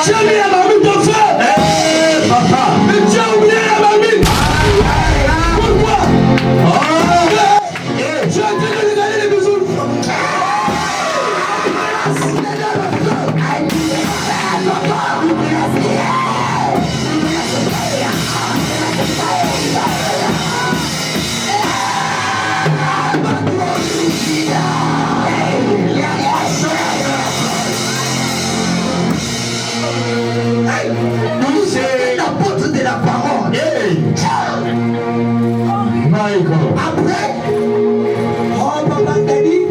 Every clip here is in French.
Tu as mis la marmite au feu. Papa. Mais tu as oublié la marmite. Pourquoi? Tu as dit de regarder les bisous. C'est l'apôtre de la parole. Après, oh papa t'a dit,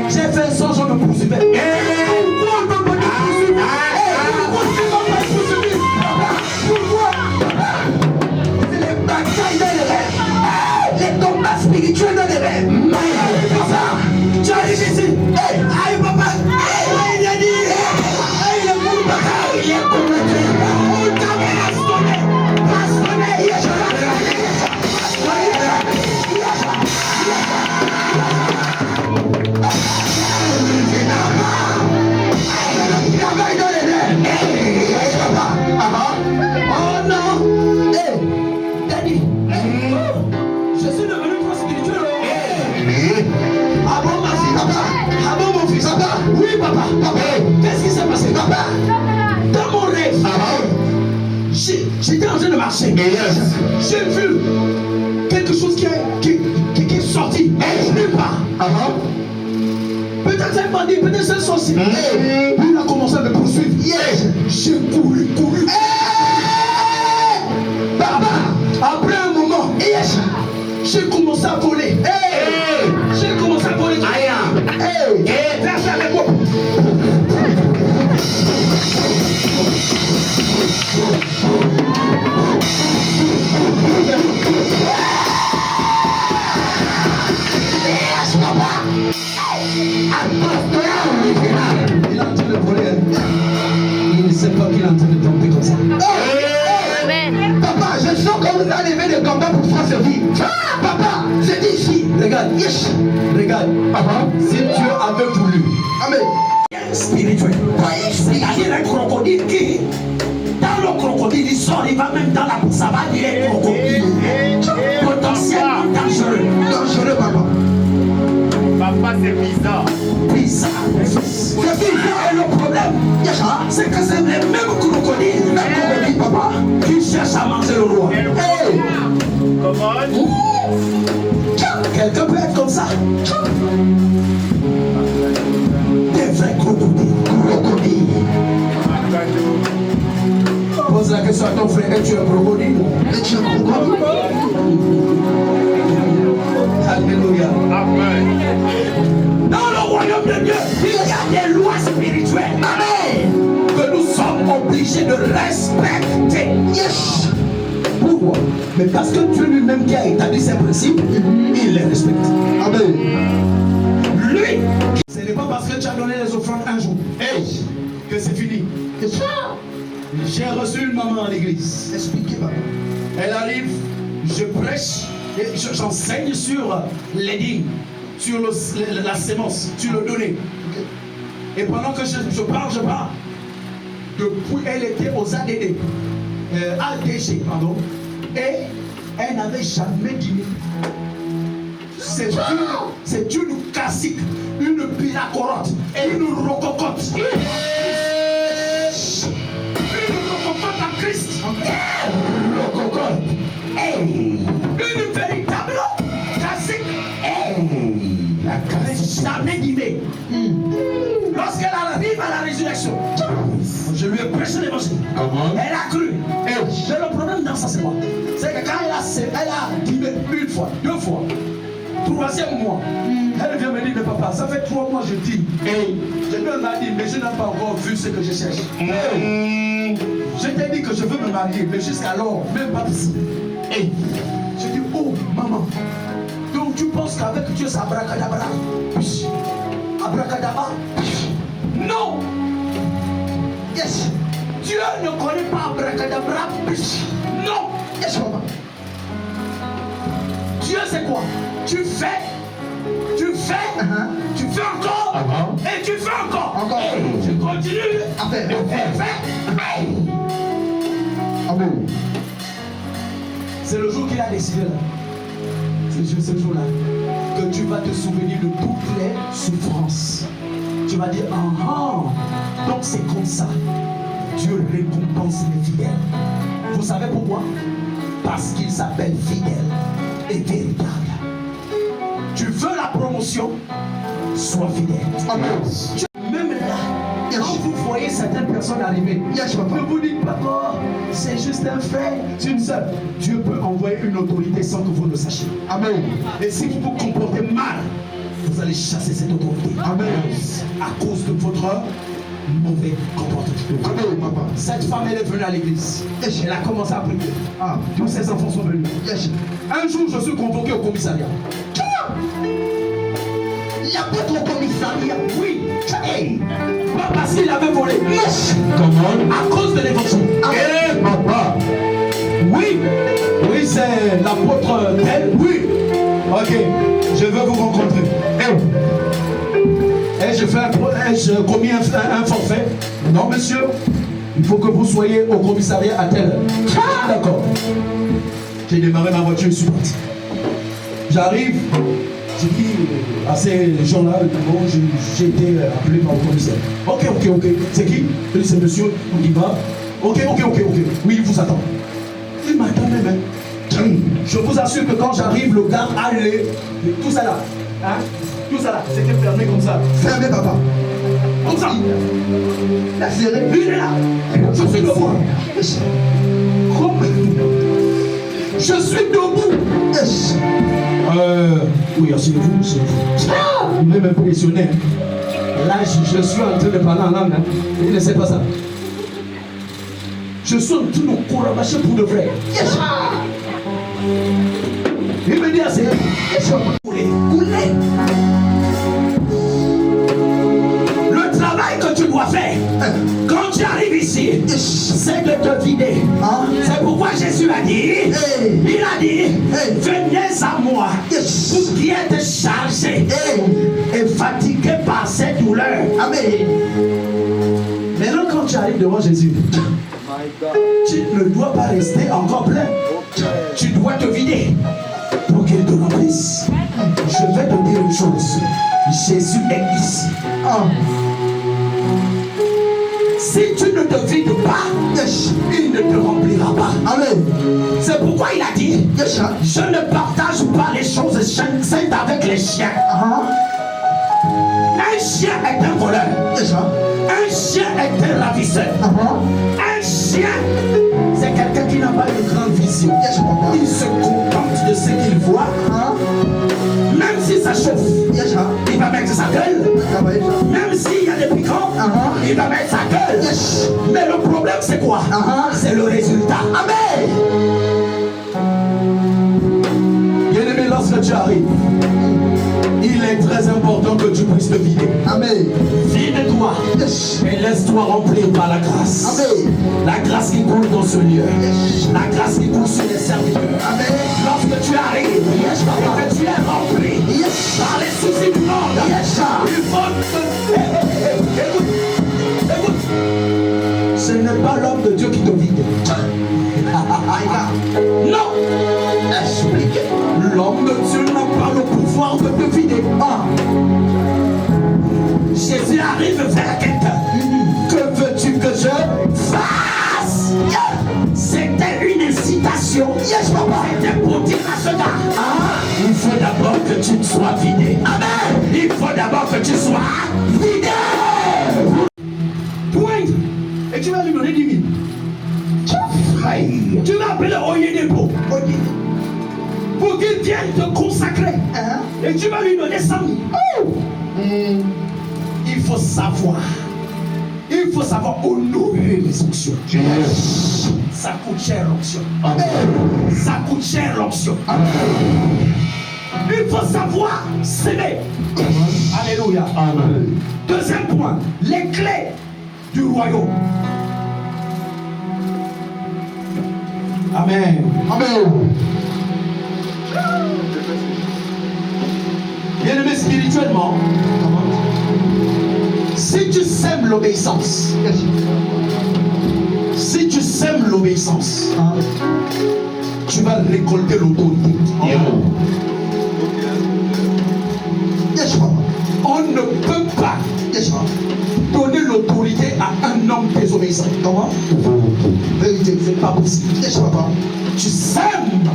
j'ai fait un songe, je me poursuivais. Pourquoi on ne peut pas te poursuivre? Pourquoi tu ne vas pas te poursuivre? Pourquoi? C'est les batailles dans les rêves, les combats spirituels dans les rêves. Papa, tu arrives ici. Aïe papa, il a dit, il est pour papa, il est pour le Dieu. On t'a bastonné, oh non, Daddy, je suis devenu trop spirituel. Ah bon ma fille, papa? Ah bon mon fils, papa? Oui papa, papa. Qu'est-ce qui s'est passé, papa? Dans mon rêve, j'étais en train de marcher. J'ai vu quelque chose qui est sorti. Nulle part. Peut-être un bandit, peut-être un sorcier. Il a commencé à me poursuivre. J'ai couru. Papa, après un moment, j'ai commencé à voler. J'ai commencé à voler. Viens faire avec moi. Il est en train de voler. Il ne sait pas qu'il est en train de tomber comme ça. Papa, je sens que vous allez lever le combat pour faire ce vie. Papa, je dis ici. Regarde, regarde. Papa, si Dieu avait voulu. Amen. Spirituel. C'est-à-dire un crocodile qui, dans le crocodile, il sort, il va même dans la savane, il est crocodile. Potentiellement dangereux. Dangereux, papa. Papa, c'est bizarre. Bizarre. C'est bizarre. Et le problème, c'est que c'est les mêmes crocodiles, papa, qui cherchent à manger le roi. Comment? Quelqu'un peut être comme ça. Des vrais crocodiles. Pose la question à ton frère, es-tu un crocodile? Es-tu un crocodile? Alléluia. Amen. Dans le royaume de Dieu, il y a des lois spirituelles. Amen. Que nous sommes obligés de respecter. Pourquoi? Mais parce que Dieu lui-même qui a établi ses principes, il les respecte. Amen. Lui, ce n'est pas parce que tu as donné les offrandes un jour que c'est fini. J'ai reçu une maman à l'église. Expliquez, papa. Elle arrive, je prêche, et j'enseigne sur les dîmes, sur la sémence, sur le donner. Et pendant que je parle, depuis elle était aux ADD, ADG, pardon, et elle n'avait jamais dîné. C'est une classique, une pilacorote et une rococotte. À Christ. Une véritable classique. La classique jamais dîné. Lorsqu'elle arrive à la résurrection, je lui ai prêché l'évangile. Elle a cru. Mais le problème dans ça, c'est quoi? C'est que quand elle a dîné une fois, deux fois, troisième mois, elle vient me dire, mais papa, ça fait 3 mois que je dîne. Je lui ai dit, mais je n'ai pas encore vu ce que je cherche. Je t'ai dit que je veux me marier, mais jusqu'alors, même pas possible. Je dis, oh maman, donc tu penses qu'avec Dieu c'est abracadabra? Abracadabra? Non! Dieu ne connaît pas abracadabra? Non! Dieu c'est quoi? Tu fais fait, tu fais encore, et tu fais encore. Et tu continues à faire. Amen. C'est le jour qu'il a décidé là. C'est ce jour-là que tu vas te souvenir de toutes les souffrances. Tu vas dire, donc c'est comme ça. Dieu récompense les fidèles. Vous savez pourquoi? Parce qu'il s'appelle fidèle et véritable. Tu veux la promotion, sois fidèle. Amen. Même là, quand vous voyez certaines personnes arriver, ne vous dites pas, oh, c'est juste un frère, c'est une soeur. Dieu peut envoyer une autorité sans que vous le sachiez. Amen. Et si vous vous comportez mal, vous allez chasser cette autorité. Amen. À cause de votre mauvais comportement. Amen, papa. Cette femme, elle est venue à l'église. Elle a commencé à prier. Tous ses enfants sont venus. Un jour, je suis convoqué au commissariat. Il y a pas ton commissariat. Oui. Pas parce qu'il avait volé. Comment? À cause de l'évangile. Papa. Oui. Oui, c'est l'apôtre tel. Oui. Ok. Je veux vous rencontrer. Ai-je commis un forfait? Non, monsieur. Il faut que vous soyez au commissariat à telle heure. D'accord. J'ai démarré ma voiture et je suis parti. J'arrive. J'ai dit à ces gens-là, bon, j'ai été appelé par le commissaire. Ok. C'est qui? C'est monsieur Oudiba. Ok. Oui, il vous attend. Il m'attend même. Je vous assure que quand j'arrive, le gars a tout ça là. Tout ça là, c'était fermé comme ça. Fermé, papa. Comme ça. La serré. Il est là. Je suis debout. Je suis debout. Oui, asseyez-vous. Vous m'avez impressionné. Là, je suis en train de parler en langue. Il ne sait pas ça. Je suis en train de courabacher pour de vrai. Il me dit assez. Le travail que tu dois faire quand tu arrives ici, c'est de te vider. C'est pourquoi Jésus a dit, il a dit, venez à moi, vous qui êtes chargés et fatigués par ces douleurs. Amen. Maintenant, quand tu arrives devant Jésus, tu ne dois pas rester encore plein. Tu dois te vider pour qu'il te remplisse. Je vais te dire une chose. Jésus est ici. Si tu ne te vides pas, il ne te remplira pas. Amen. C'est pourquoi il a dit, je ne partage pas les choses saintes avec les chiens. Un chien est un voleur. Un chien est un ravisseur. Un chien, c'est quelqu'un qui n'a pas une grande vision. Il se contente de ce qu'il voit. Même si ça chauffe, il va mettre sa gueule. Même s'il y a des piquants, il va mettre sa gueule. Mais le problème, c'est quoi? C'est le résultat. Amen. Bien-aimé, lorsque tu arrives, il est très important que tu puisses te vider. Amen. Vide-toi et laisse-toi remplir par la grâce. Amen. La grâce qui coule dans ce lieu. La grâce qui coule sur les serviteurs. Amen. Lorsque tu arrives et que tu es rempli par les soucis du monde, il faut écoute. Ce n'est pas l'homme de Dieu qui te vide. Non. Explique. L'homme de Dieu n'a pas le pouvoir de te vider. Jésus arrive vers quelqu'un. Que veux-tu que je fasse? C'était une incitation. C'était pour dire à ce gars, il faut d'abord que tu sois vidé. Amen. Il faut d'abord que tu sois vidé. Point. Et tu vas lui donner 10 000. Tu vas appeler Oyedebo pour qu'il vienne te consacrer. Et tu vas lui donner 100 000. Il faut savoir honorer les onctions. Ça coûte cher l'onction. Ça coûte cher l'onction. Il faut savoir s'aimer. Alléluia. Amen. Deuxième point, les clés du royaume. Amen. Amen. Bien-aimé spirituel, Deuxièmement, si tu sèmes l'obéissance, si tu sèmes l'obéissance, tu vas récolter l'autorité. On ne peut pas donner l'autorité à un homme désobéissant. Comment? Vérité, c'est pas possible. Tu sèmes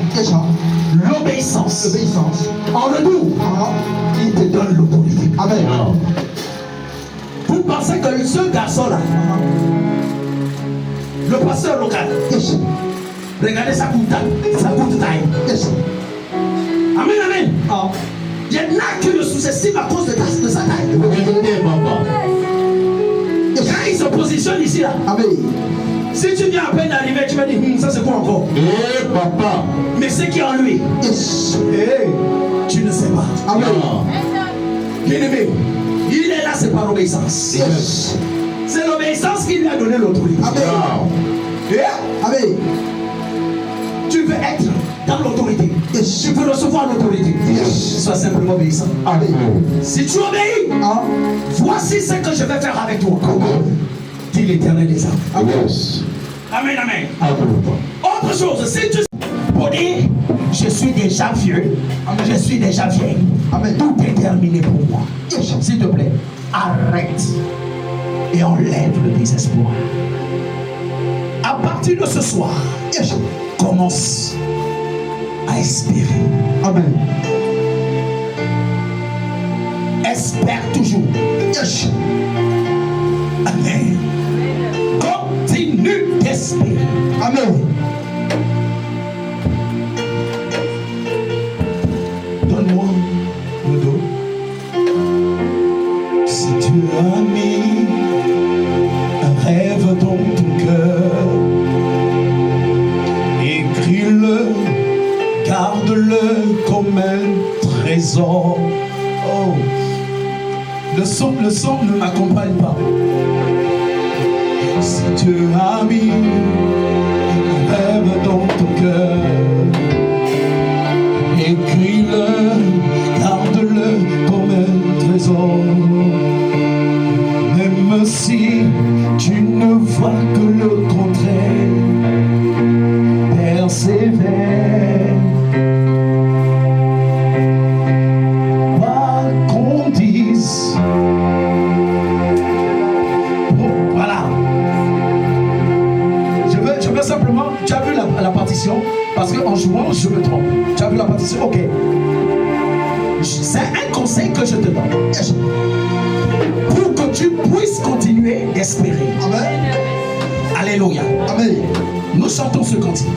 l'obéissance. En retour, il te donne l'autorité. Amen. Vous pensez que ce garçon-là, le pasteur local, regardez sa coûte taille. Amen, amen. Il y en a qui le sous-estiment à cause de sa taille. Quand il se positionne ici là, si tu viens à peine d'arriver, tu vas dire ça c'est quoi encore? Papa. Mais ce qui est en lui, tu ne sais pas. Amen. Bien-aimé, il est là, c'est par obéissance. C'est l'obéissance qui lui a donné l'autorité. Amen. Tu veux être dans l'autorité. Tu peux recevoir l'autorité. Sois simplement obéissant. Amen. Si tu obéis, voici ce que je vais faire avec toi. Dit l'Éternel des armes. Amen, amen. Autre chose, si tu pour dire, je suis déjà vieux, je suis déjà vieille. Tout est terminé pour moi. S'il te plaît, arrête et enlève le désespoir. À partir de ce soir, commence à espérer. Amen. Espère toujours. Amen. Continue d'espérer. Amen. Donne-moi le dos. Si tu as mis un rêve dans ton cœur, écris-le, garde-le comme un trésor. Oh, le son ne m'accompagne pas. Si tu as mis un rêve dans ton cœur, écris-le, garde-le comme un trésor. Même si tu ne vois que le contraire, persévère. Quoi qu'on dise, voilà. Je veux simplement, tu as vu la partition, parce qu'en jouant, je me trompe. Tu as vu la partition, ok. C'est un conseil que je te donne. Pour que tu puisses continuer d'espérer. Amen. Alléluia. Amen. Nous chantons ce cantique.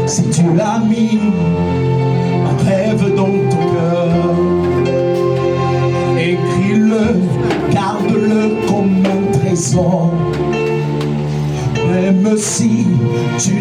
Si tu as mis un rêve dans ton cœur, écris-le, garde-le comme un trésor. Même si tu